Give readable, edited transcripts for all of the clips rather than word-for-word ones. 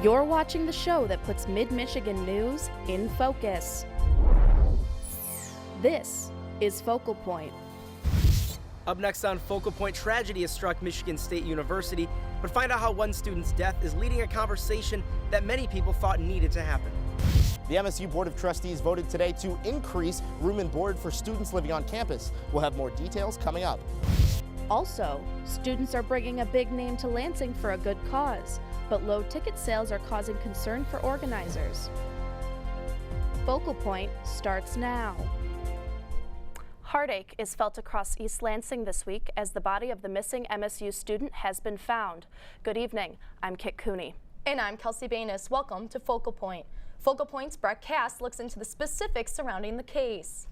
You're watching the show that puts Mid-Michigan news in focus. This is Focal Point. Up next on Focal Point, tragedy has struck Michigan State University, but find out how one student's death is leading a conversation that many people thought needed to happen. The MSU Board of Trustees voted today to increase room and board for students living on campus. We'll have more details coming up. Also, students are bringing a big name to Lansing for a good cause, but low ticket sales are causing concern for organizers. Focal Point starts now. Heartache is felt across East Lansing this week as the body of the missing MSU student has been found. Good evening, I'm Kit Cooney. And I'm Kelsey Banis. Welcome to Focal Point. Focal Point's Brett Cass looks into the specifics surrounding the case.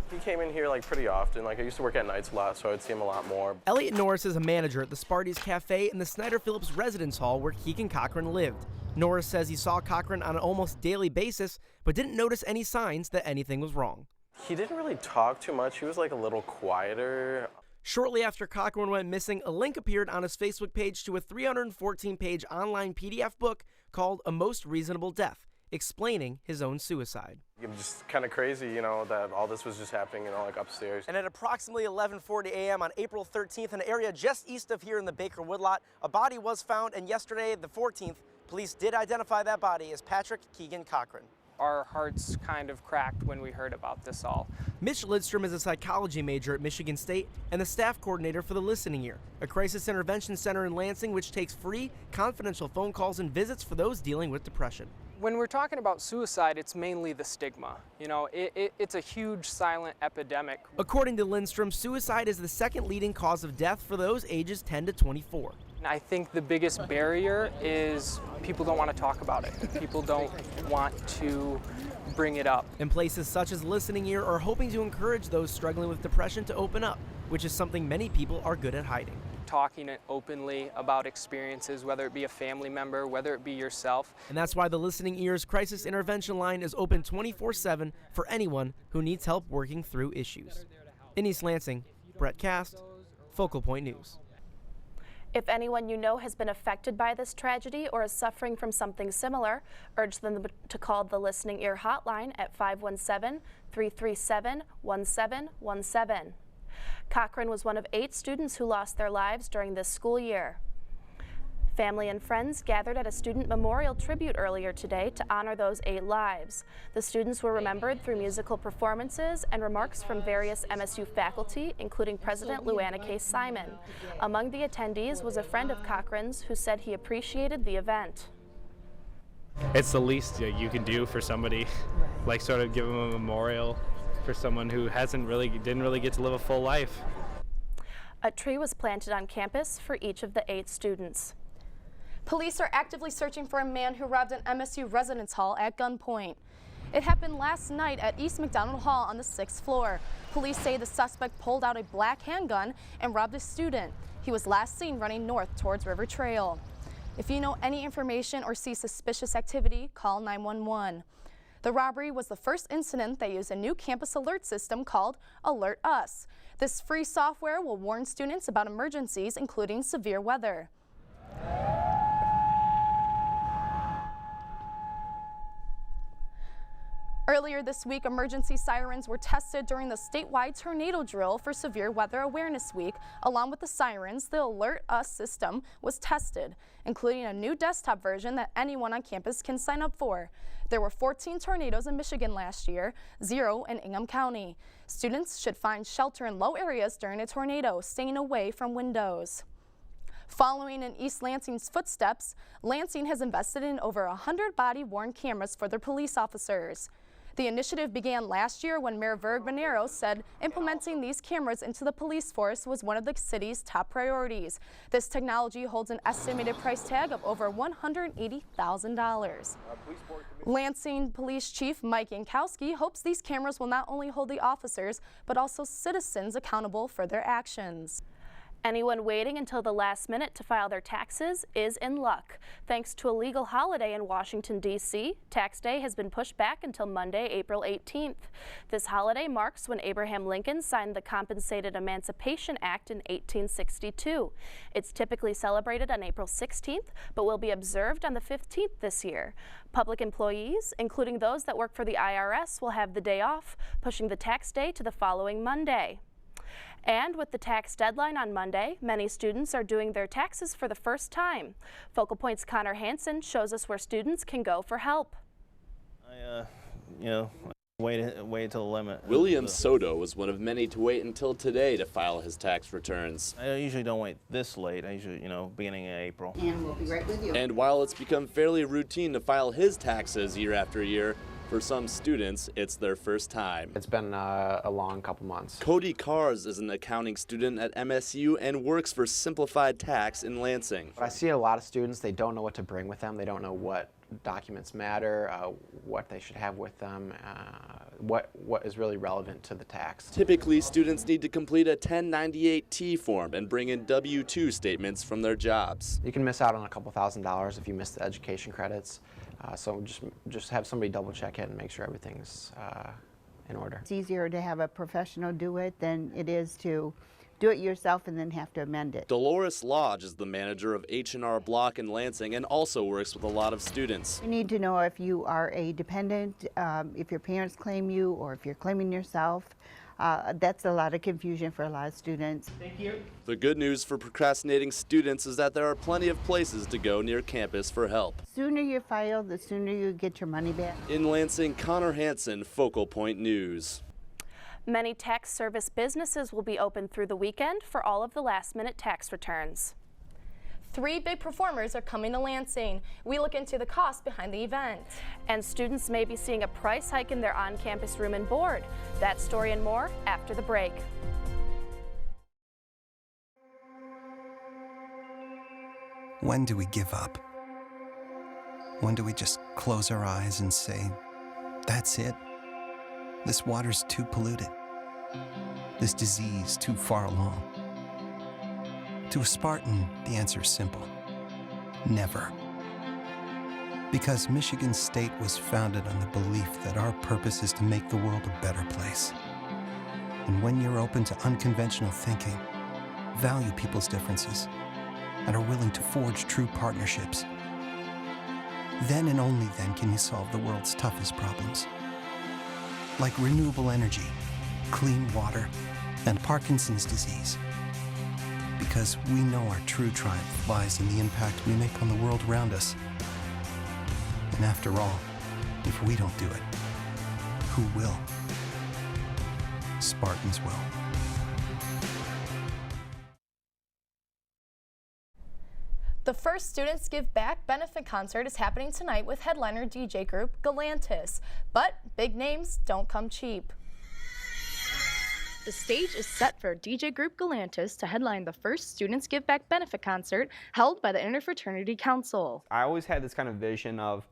He came in here pretty often. I used to work at nights a lot, so I'd see him a lot more. Elliot Norris is a manager at the Sparty's Cafe in the Snyder Phillips Residence Hall where Keegan Cochran lived. Norris says he saw Cochran on an almost daily basis, but didn't notice any signs that anything was wrong. He didn't really talk too much. He was a little quieter. Shortly after Cochran went missing, a link appeared on his Facebook page to a 314-page online PDF book called A Most Reasonable Death, explaining his own suicide. It was just kind of crazy, that all this was just happening, upstairs. And at approximately 11:40 a.m. on April 13th, in an area just east of here in the Baker Woodlot, a body was found, and yesterday, the 14th, police did identify that body as Patrick Keegan Cochran. Our hearts kind of cracked when we heard about this all. Mitch Lidstrom is a psychology major at Michigan State and the staff coordinator for the Listening Ear, a crisis intervention center in Lansing which takes free, confidential phone calls and visits for those dealing with depression. When we're talking about suicide, it's mainly the stigma. It's a huge silent epidemic. According to Lindstrom, suicide is the second leading cause of death for those ages 10 to 24. I think the biggest barrier is people don't want to talk about it. People don't want to bring it up. And places such as Listening Ear are hoping to encourage those struggling with depression to open up, which is something many people are good at hiding. Talking openly about experiences, whether it be a family member, whether it be yourself. And that's why the Listening Ear's crisis intervention line is open 24/7 for anyone who needs help working through issues. In East Lansing, Brett Cast, Focal Point News. If anyone you know has been affected by this tragedy or is suffering from something similar, urge them to call the Listening Ear hotline at 517-337-1717. Cochran was one of 8 students who lost their lives during this school year. Family and friends gathered at a student memorial tribute earlier today to honor those 8 lives. The students were remembered through musical performances and remarks from various MSU faculty, including President Luana K. Simon. Among the attendees was a friend of Cochran's who said he appreciated the event. It's the least you can do for somebody, sort of give them a memorial for someone who didn't really get to live a full life. A tree was planted on campus for each of the 8 students. Police are actively searching for a man who robbed an MSU residence hall at gunpoint. It happened last night at East McDonald Hall on the 6th floor. Police say the suspect pulled out a black handgun and robbed a student. He was last seen running north towards River Trail. If you know any information or see suspicious activity, call 911. The robbery was the first incident that used a new campus alert system called Alert Us. This free software will warn students about emergencies, including severe weather. Earlier this week, emergency sirens were tested during the statewide tornado drill for Severe Weather Awareness Week. Along with the sirens, the Alert Us system was tested, including a new desktop version that anyone on campus can sign up for. There were 14 tornadoes in Michigan last year, 0 in Ingham County. Students should find shelter in low areas during a tornado, staying away from windows. Following in East Lansing's footsteps, Lansing has invested in over 100 body-worn cameras for their police officers. The initiative began last year when Mayor Verg Monero said implementing these cameras into the police force was one of the city's top priorities. This technology holds an estimated price tag of over $180,000. Lansing Police Chief Mike Yankowski hopes these cameras will not only hold the officers, but also citizens accountable for their actions. Anyone waiting until the last minute to file their taxes is in luck. Thanks to a legal holiday in Washington, D.C., Tax Day has been pushed back until Monday, April 18th. This holiday marks when Abraham Lincoln signed the Compensated Emancipation Act in 1862. It's typically celebrated on April 16th, but will be observed on the 15th this year. Public employees, including those that work for the IRS, will have the day off, pushing the tax day to the following Monday. And with the tax deadline on Monday, many students are doing their taxes for the first time. Focal Point's Connor Hansen shows us where students can go for help. Wait till the limit. William Soto was one of many to wait until today to file his tax returns. I usually don't wait this late. I usually, beginning of April. And we'll be right with you. And while it's become fairly routine to file his taxes year after year, for some students, it's their first time. It's been a long couple months. Cody Cars is an accounting student at MSU and works for Simplified Tax in Lansing. I see a lot of students, they don't know what to bring with them. They don't know what documents matter, what they should have with them, what is really relevant to the tax. Typically, students need to complete a 1098-T form and bring in W-2 statements from their jobs. You can miss out on a couple $1,000s if you miss the education credits. So just have somebody double check it and make sure everything's in order. It's easier to have a professional do it than it is to do it yourself and then have to amend it. Dolores Lodge is the manager of H&R Block in Lansing and also works with a lot of students. You need to know if you are a dependent, if your parents claim you, or if you're claiming yourself. That's a lot of confusion for a lot of students. Thank you. The good news for procrastinating students is that there are plenty of places to go near campus for help. The sooner you file, the sooner you get your money back. In Lansing, Connor Hansen, Focal Point News. Many tax service businesses will be open through the weekend for all of the last-minute tax returns. 3 big performers are coming to Lansing. We look into the cost behind the event. And students may be seeing a price hike in their on-campus room and board. That story and more after the break. When do we give up? When do we just close our eyes and say, that's it? This water's too polluted. This disease too far along. To a Spartan, the answer's simple. Never. Because Michigan State was founded on the belief that our purpose is to make the world a better place. And when you're open to unconventional thinking, value people's differences, and are willing to forge true partnerships, then and only then can you solve the world's toughest problems. Like renewable energy, clean water, and Parkinson's disease. Because we know our true triumph lies in the impact we make on the world around us. And after all, if we don't do it, who will? Spartans will. The first Students Give Back benefit concert is happening tonight with headliner DJ group Galantis. But big names don't come cheap. The stage is set for DJ group Galantis to headline the first Students Give Back benefit concert held by the Interfraternity Council. I always had this kind of vision of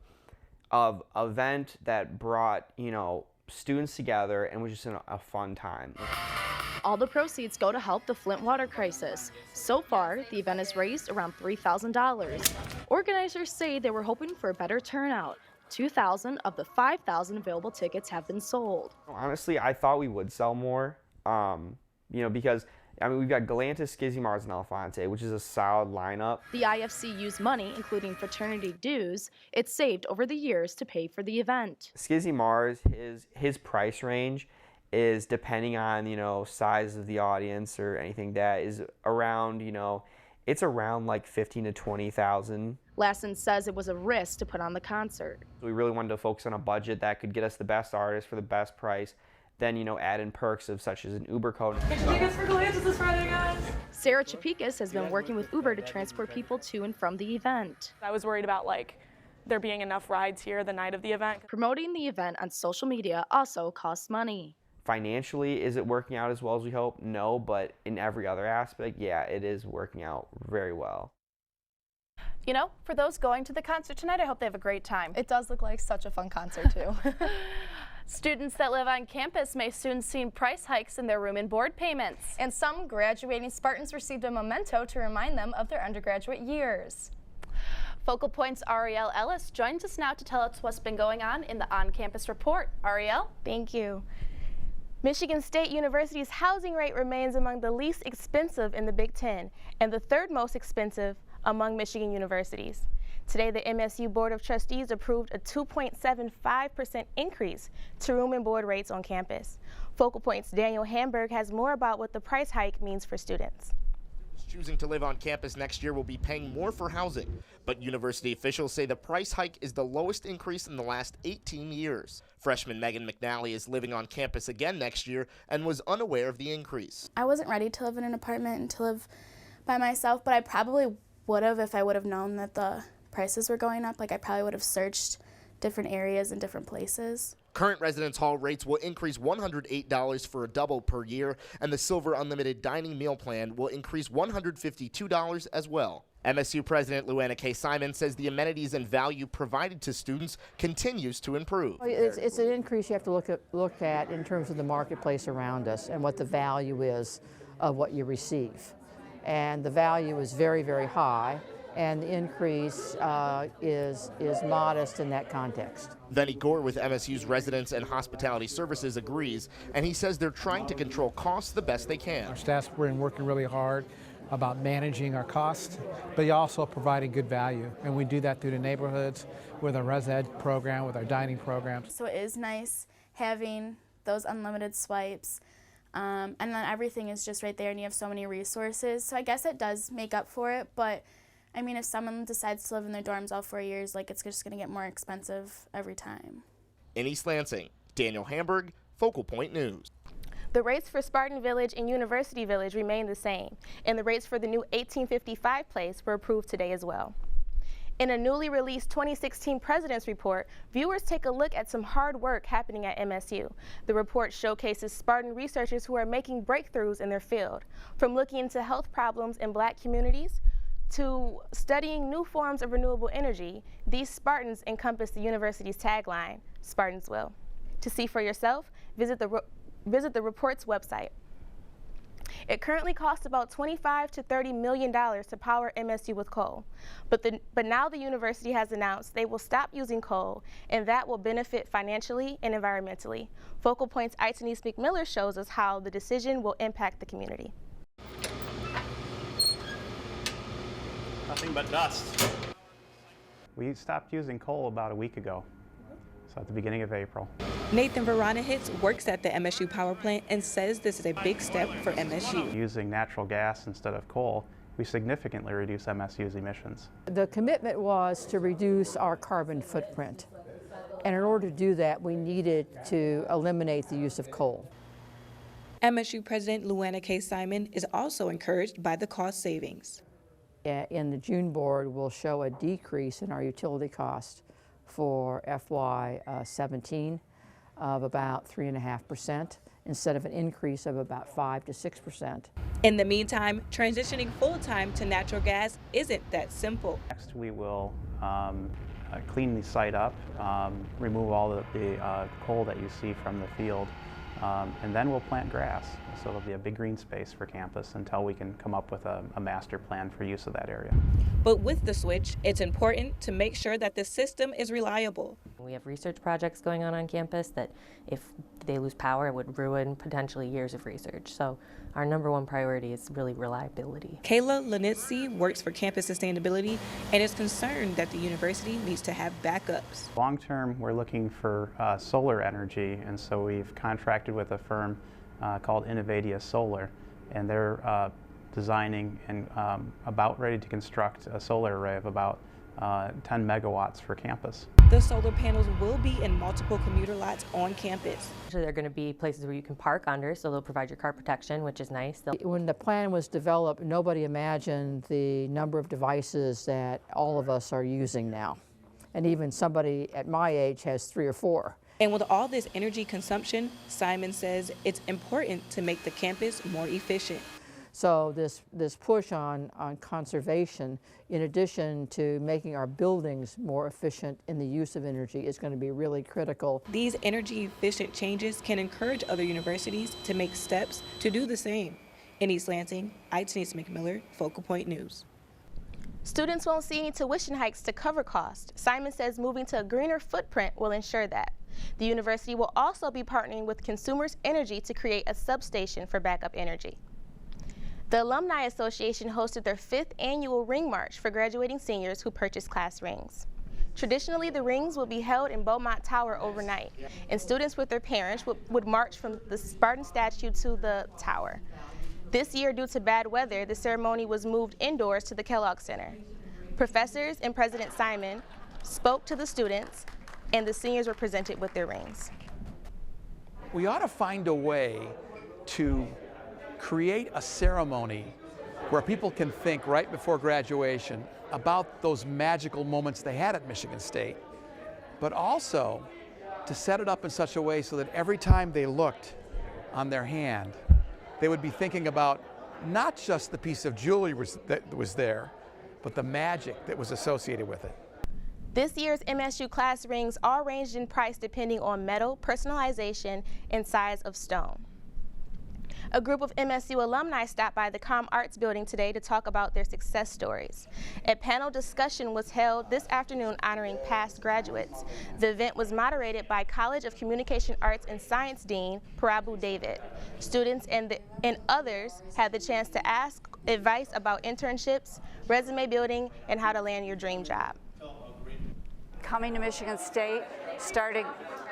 an event that brought, students together and was just a fun time. All the proceeds go to help the Flint water crisis. So far, the event has raised around $3,000. Organizers say they were hoping for a better turnout. 2,000 of the 5,000 available tickets have been sold. Honestly, I thought we would sell more, because we've got Galantis, Skizzy Mars, and Elefante, which is a solid lineup. The IFC used money, including fraternity dues, it saved over the years to pay for the event. Skizzy Mars, his price range is, depending on, size of the audience or anything, that is around, it's around like 15 to 20,000. Lassen says it was a risk to put on the concert. We really wanted to focus on a budget that could get us the best artists for the best price, then, add in perks of such as an Uber code. Get your tickets for Galantis this Friday, guys! Sarah Chapikis has been working with Uber to transport people to and from the event. I was worried about there being enough rides here the night of the event. Promoting the event on social media also costs money. Financially, is it working out as well as we hope? No, but in every other aspect, yeah, it is working out very well. For those going to the concert tonight, I hope they have a great time. It does look like such a fun concert, too. Students that live on campus may soon see price hikes in their room and board payments. And some graduating Spartans received a memento to remind them of their undergraduate years. Focal Point's Ariel Ellis joins us now to tell us what's been going on in the on-campus report. Ariel? Thank you. Michigan State University's housing rate remains among the least expensive in the Big Ten and the third most expensive among Michigan universities. Today, the MSU Board of Trustees approved a 2.75% increase to room and board rates on campus. Focal Point's Daniel Hamburg has more about what the price hike means for students. Choosing to live on campus next year will be paying more for housing, but university officials say the price hike is the lowest increase in the last 18 years. Freshman Megan McNally is living on campus again next year and was unaware of the increase. I wasn't ready to live in an apartment and to live by myself, but I probably would have if I would have known that the prices were going up. Like, I probably would have searched different areas and different places. Current residence hall rates will increase $108 for a double per year, and the Silver Unlimited Dining Meal Plan will increase $152 as well. MSU President Luana K. Simon says the amenities and value provided to students continues to improve. It's an increase you have to look at in terms of the marketplace around us and what the value is of what you receive. And the value is very, very high, and the increase is modest in that context. Vinnie Gore with MSU's Residence and Hospitality Services agrees, and he says they're trying to control costs the best they can. Our staff's been working really hard about managing our costs, but also providing good value. And we do that through the neighborhoods with our res ed program, with our dining programs. So it is nice having those unlimited swipes. And then everything is just right there and you have so many resources. So I guess it does make up for it, but I mean, if someone decides to live in their dorms all 4 years, like, it's just going to get more expensive every time. In East Lansing, Daniel Hamburg, Focal Point News. The rates for Spartan Village and University Village remain the same, and the rates for the new 1855 place were approved today as well. In a newly released 2016 President's Report, viewers take a look at some hard work happening at MSU. The report showcases Spartan researchers who are making breakthroughs in their field, from looking into health problems in Black communities to studying new forms of renewable energy. These Spartans encompass the university's tagline, Spartans Will. To see for yourself, visit the report's website. It currently costs about $25 to $30 million to power MSU with coal, but now the university has announced they will stop using coal, and that will benefit financially and environmentally. Focal Point's Itanese McMiller shows us how the decision will impact the community. Nothing but dust. We stopped using coal about a week ago, so at the beginning of April. Nathan Veronihitz works at the MSU power plant and says this is a big step for MSU. Using natural gas instead of coal, we significantly reduce MSU's emissions. The commitment was to reduce our carbon footprint, and in order to do that, we needed to eliminate the use of coal. MSU President Luana K. Simon is also encouraged by the cost savings. In the June board, we'll show a decrease in our utility cost for FY17 of about 3.5% instead of an increase of about 5 to 6%. In the meantime, transitioning full-time to natural gas isn't that simple. Next, we will clean the site up, remove all the coal that you see from the field, and then we'll plant grass. So it'll be a big green space for campus until we can come up with a master plan for use of that area. But with the switch, it's important to make sure that the system is reliable. We have research projects going on campus that if they lose power, it would ruin potentially years of research. So our number one priority is really reliability. Kayla Lenitzi works for campus sustainability and is concerned that the university needs to have backups. Long term, we're looking for solar energy, and so we've contracted with a firm called Innovatia Solar, and they're designing and about ready to construct a solar array of about 10 megawatts for campus. The solar panels will be in multiple commuter lots on campus. Actually, they're going to be places where you can park under, so they'll provide your car protection, which is nice. When the plan was developed, nobody imagined the number of devices that all of us are using now. And even somebody at my age has 3 or 4. And with all this energy consumption, Simon says it's important to make the campus more efficient. So this push on conservation, in addition to making our buildings more efficient in the use of energy, is going to be really critical. These energy efficient changes can encourage other universities to make steps to do the same. In East Lansing, Denise McMiller, Focal Point News. Students won't see any tuition hikes to cover costs. Simon says moving to a greener footprint will ensure that. The university will also be partnering with Consumers Energy to create a substation for backup energy. The Alumni Association hosted their 5th annual Ring March for graduating seniors who purchased class rings. Traditionally, the rings will be held in Beaumont Tower overnight, and students with their parents would march from the Spartan statue to the tower. This year, due to bad weather, the ceremony was moved indoors to the Kellogg Center. Professors and President Simon spoke to the students, and the seniors were presented with their rings. We ought to find a way to create a ceremony where people can think right before graduation about those magical moments they had at Michigan State, but also to set it up in such a way so that every time they looked on their hand, they would be thinking about not just the piece of jewelry that was there, but the magic that was associated with it. This year's MSU class rings are ranged in price depending on metal, personalization, and size of stone. A group of MSU alumni stopped by the Com Arts building today to talk about their success stories. A panel discussion was held this afternoon honoring past graduates. The event was moderated by College of Communication Arts and Science Dean Parabu David. Students and others had the chance to ask advice about internships, resume building, and how to land your dream job. Coming to Michigan State started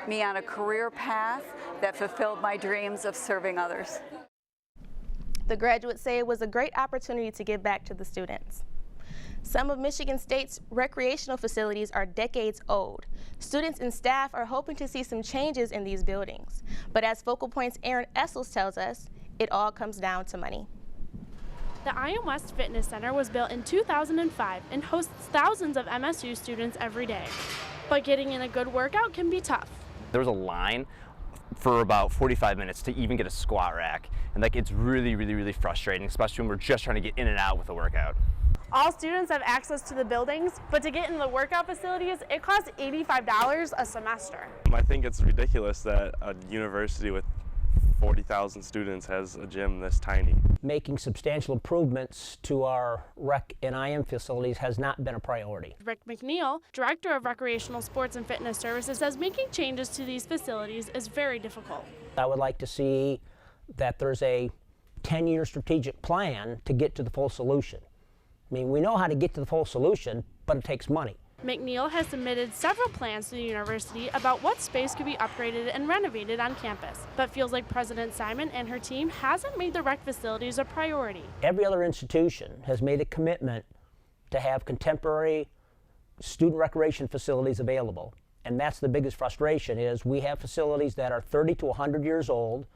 me on a career path that fulfilled my dreams of serving others. The graduates say it was a great opportunity to give back to the students. Some of Michigan State's recreational facilities are decades old. Students and staff are hoping to see some changes in these buildings. But as Focal Point's Aaron Essels tells us, it all comes down to money. The Iron West Fitness Center was built in 2005 and hosts thousands of MSU students every day. But getting in a good workout can be tough. There was a line for about 45 minutes to even get a squat rack. And it's really frustrating, especially when we're just trying to get in and out with a workout. All students have access to the buildings, but to get in the workout facilities, it costs $85 a semester. I think it's ridiculous that a university with 40,000 students has a gym this tiny. Making substantial improvements to our rec and IM facilities has not been a priority. Rick McNeil, Director of Recreational Sports and Fitness Services, says making changes to these facilities is very difficult. I would like to see that there's a 10-year strategic plan to get to the full solution. I mean, we know how to get to the full solution, but it takes money. McNeil has submitted several plans to the university about what space could be upgraded and renovated on campus, but feels like President Simon and her team hasn't made the rec facilities a priority. Every other institution has made a commitment to have contemporary student recreation facilities available, and that's the biggest frustration is we have facilities that are 30 to 100 years old,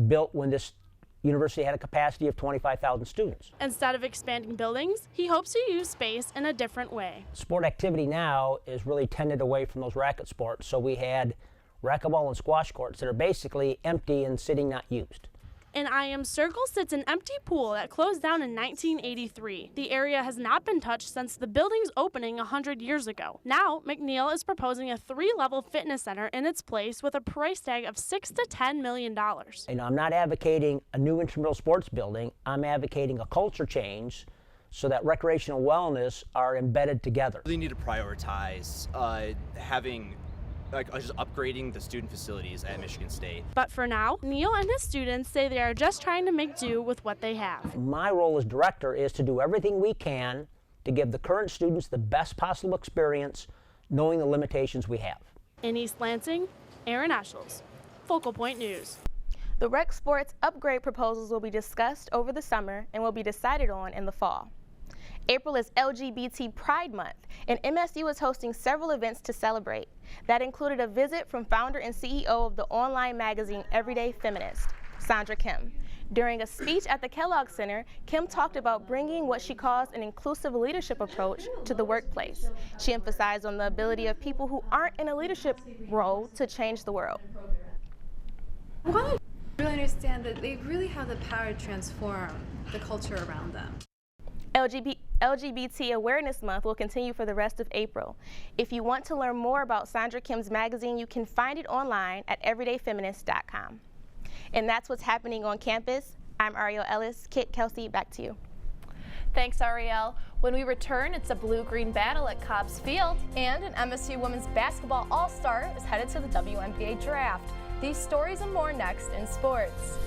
built when this university had a capacity of 25,000 students. Instead of expanding buildings, he hopes to use space in a different way. Sport activity now is really tended away from those racket sports, so we had racquetball and squash courts that are basically empty and sitting not used. In IM Circle sits an empty pool that closed down in 1983. The area has not been touched since the building's opening 100 years ago. Now, McNeil is proposing a 3-level fitness center in its place with a price tag of $6 to $10 million. I'm not advocating a new intramural sports building. I'm advocating a culture change so that recreational wellness are embedded together. We really need to prioritize just upgrading the student facilities at Michigan State. But for now, Neil and his students say they are just trying to make do with what they have. My role as director is to do everything we can to give the current students the best possible experience, knowing the limitations we have. In East Lansing, Aaron Essels, Focal Point News. The rec sports upgrade proposals will be discussed over the summer and will be decided on in the fall. April is LGBT Pride Month, and MSU is hosting several events to celebrate. That included a visit from founder and CEO of the online magazine Everyday Feminist, Sandra Kim. During a speech at the Kellogg Center, Kim talked about bringing what she calls an inclusive leadership approach to the workplace. She emphasized on the ability of people who aren't in a leadership role to change the world. I want to really understand that they really have the power to transform the culture around them. LGBT Awareness Month will continue for the rest of April. If you want to learn more about Sandra Kim's magazine, you can find it online at everydayfeminist.com. And that's what's happening on campus. I'm Ariel Ellis. Kit, Kelsey, back to you. Thanks, Ariel. When we return, it's a blue-green battle at Cobbs Field. And an MSU women's basketball all-star is headed to the WNBA draft. These stories and more next in sports.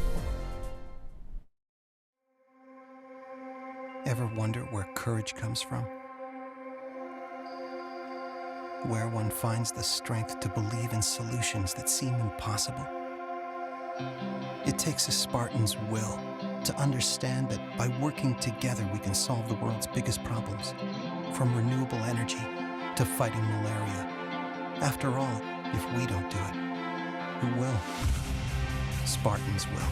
Ever wonder where courage comes from? Where one finds the strength to believe in solutions that seem impossible? It takes a Spartan's will to understand that by working together we can solve the world's biggest problems, from renewable energy to fighting malaria. After all, if we don't do it, who will? Spartans will.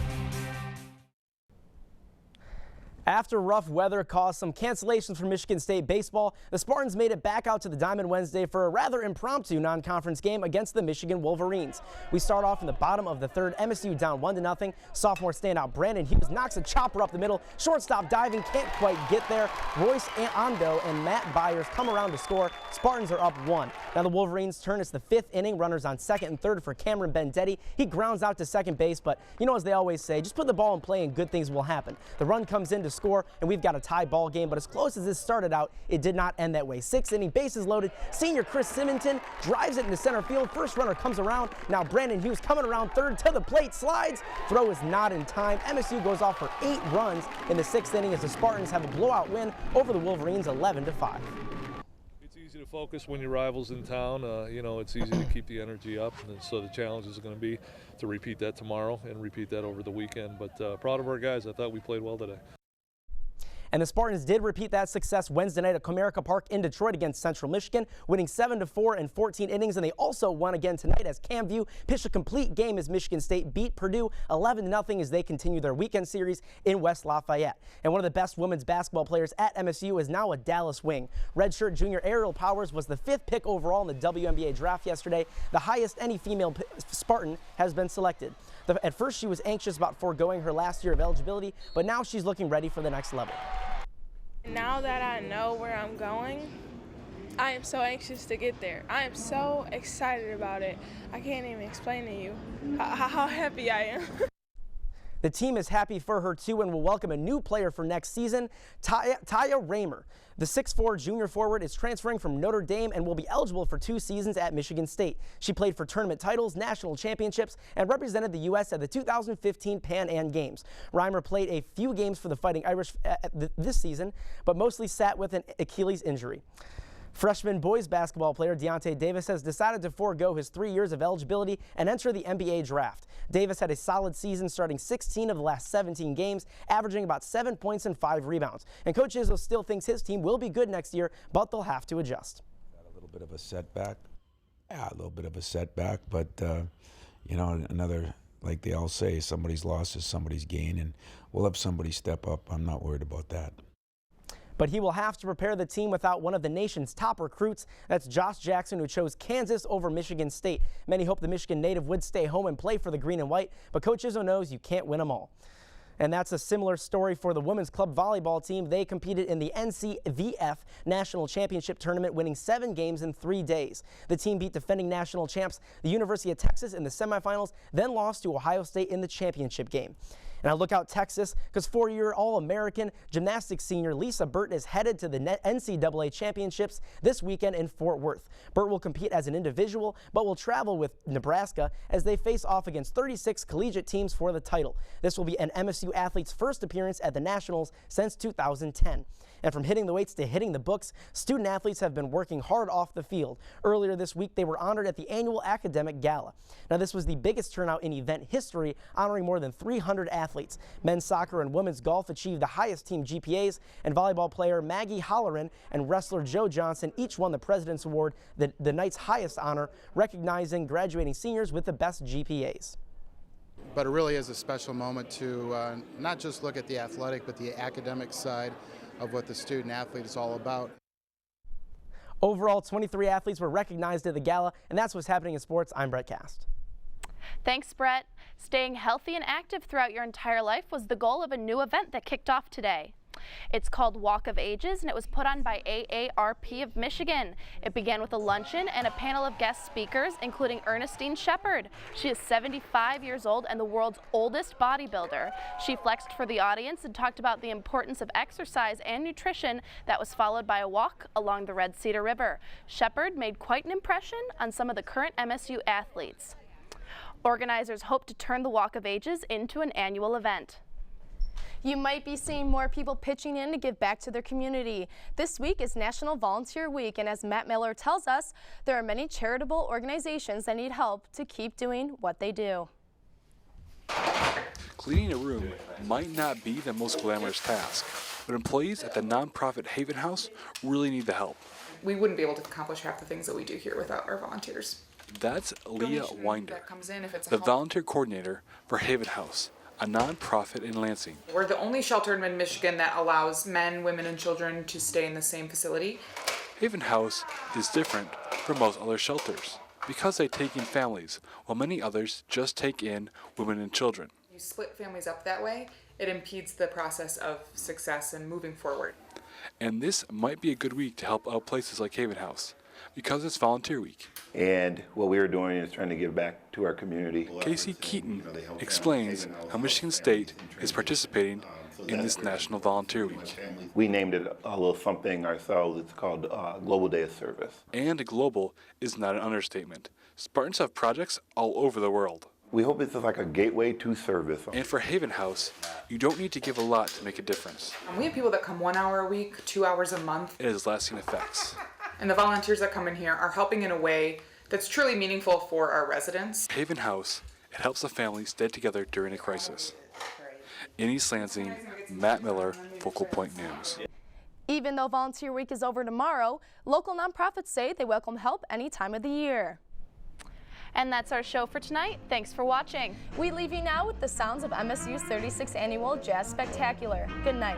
After rough weather caused some cancellations for Michigan State baseball, the Spartans made it back out to the Diamond Wednesday for a rather impromptu non-conference game against the Michigan Wolverines. We start off in the bottom of the third, MSU down 1-0. Sophomore standout Brandon Hughes knocks a chopper up the middle. Shortstop diving, can't quite get there. Royce Ando and Matt Byers come around to score. Spartans are up 1. Now the Wolverines turn. It's the 5th inning. Runners on 2nd and 3rd for Cameron Bendetti. He grounds out to second base, but you know, as they always say, just put the ball in play and good things will happen. The run comes in to score, and we've got a tie ball game, but as close as this started out, it did not end that way. 6th inning, bases loaded. Senior Chris Simonton drives it into center field. First runner comes around. Now Brandon Hughes coming around third to the plate, slides. Throw is not in time. MSU goes off for 8 runs in the 6th inning as the Spartans have a blowout win over the Wolverines 11-5. It's easy to focus when your rival's in town. You know, it's easy to keep the energy up, and so the challenge is going to be to repeat that tomorrow and repeat that over the weekend. But proud of our guys. I thought we played well today. And the Spartans did repeat that success Wednesday night at Comerica Park in Detroit against Central Michigan, winning 7-4 in 14 innings. And they also won again tonight as Camview pitched a complete game as Michigan State beat Purdue 11-0 as they continue their weekend series in West Lafayette. And one of the best women's basketball players at MSU is now a Dallas Wing. Redshirt junior Ariel Powers was the 5th pick overall in the WNBA draft yesterday, the highest any female Spartan has been selected. At first, she was anxious about foregoing her last year of eligibility, but now she's looking ready for the next level. Now that I know where I'm going, I am so anxious to get there. I am so excited about it. I can't even explain to you how happy I am. The team is happy for her too and will welcome a new player for next season, Taya Raymer. The 6'4" junior forward is transferring from Notre Dame and will be eligible for 2 seasons at Michigan State. She played for tournament titles, national championships, and represented the U.S. at the 2015 Pan Am Games. Raymer played a few games for the Fighting Irish this season, but mostly sat with an Achilles injury. Freshman boys basketball player Deontay Davis has decided to forego his 3 years of eligibility and enter the NBA draft. Davis had a solid season, starting 16 of the last 17 games, averaging about 7 points and 5 rebounds. And Coach Izzo still thinks his team will be good next year, but they'll have to adjust. A little bit of a setback. Yeah, a little bit of a setback, but you know, another, like they all say, somebody's loss is somebody's gain, and we'll have somebody step up. I'm not worried about that. But he will have to prepare the team without one of the nation's top recruits. That's Josh Jackson, who chose Kansas over Michigan State. Many hope the Michigan native would stay home and play for the green and white, but Coach Izzo knows you can't win them all. And that's a similar story for the women's club volleyball team. They competed in the NCVF National Championship Tournament, winning 7 games in 3 days. The team beat defending national champs, the University of Texas, in the semifinals, then lost to Ohio State in the championship game. And I look out Texas because 4-year All-American gymnastics senior Lisa Burton is headed to the NCAA championships this weekend in Fort Worth. Burt will compete as an individual, but will travel with Nebraska as they face off against 36 collegiate teams for the title. This will be an MSU athlete's first appearance at the Nationals since 2010. And from hitting the weights to hitting the books, student athletes have been working hard off the field. Earlier this week, they were honored at the annual academic gala. Now, this was the biggest turnout in event history, honoring more than 300 athletes. Men's soccer and women's golf achieved the highest team GPAs, and volleyball player Maggie Holleran and wrestler Joe Johnson each won the President's Award, the night's highest honor, recognizing graduating seniors with the best GPAs. But it really is a special moment to not just look at the athletic, but the academic side of what the student athlete is all about. Overall, 23 athletes were recognized at the gala, and that's what's happening in sports. I'm Brett Cast. Thanks, Brett. Staying healthy and active throughout your entire life was the goal of a new event that kicked off today. It's called Walk of Ages, and it was put on by AARP of Michigan. It began with a luncheon and a panel of guest speakers, including Ernestine Shepard. She is 75 years old and the world's oldest bodybuilder. She flexed for the audience and talked about the importance of exercise and nutrition that was followed by a walk along the Red Cedar River. Shepard made quite an impression on some of the current MSU athletes. Organizers hope to turn the Walk of Ages into an annual event. You might be seeing more people pitching in to give back to their community. This week is National Volunteer Week, and as Matt Miller tells us, there are many charitable organizations that need help to keep doing what they do. Cleaning a room might not be the most glamorous task, but employees at the nonprofit Haven House really need the help. We wouldn't be able to accomplish half the things that we do here without our volunteers. That's Leah Winder, That comes in if it's a the home. volunteer coordinator for Haven House, a nonprofit in Lansing. We're the only shelter in mid-Michigan that allows men, women, and children to stay in the same facility. Haven House is different from most other shelters because they take in families, while many others just take in women and children. You split families up that way, it impedes the process of success and moving forward. And this might be a good week to help out places like Haven House, because it's Volunteer Week. And what we are doing is trying to give back to our community. Casey Keaton explains how Michigan State is participating in this National Volunteer Week. We named it a little something ourselves. It's called Global Day of Service. And global is not an understatement. Spartans have projects all over the world. We hope this is like a gateway to service. And for Haven House, you don't need to give a lot to make a difference. We have people that come 1 hour a week, 2 hours a month. It has lasting effects. And the volunteers that come in here are helping in a way that's truly meaningful for our residents. Haven House, it helps a family stay together during a crisis. In East Lansing, Matt Miller, Focal Point News. Even though Volunteer Week is over tomorrow, local nonprofits say they welcome help any time of the year. And that's our show for tonight. Thanks for watching. We leave you now with the sounds of MSU's 36th Annual Jazz Spectacular. Good night.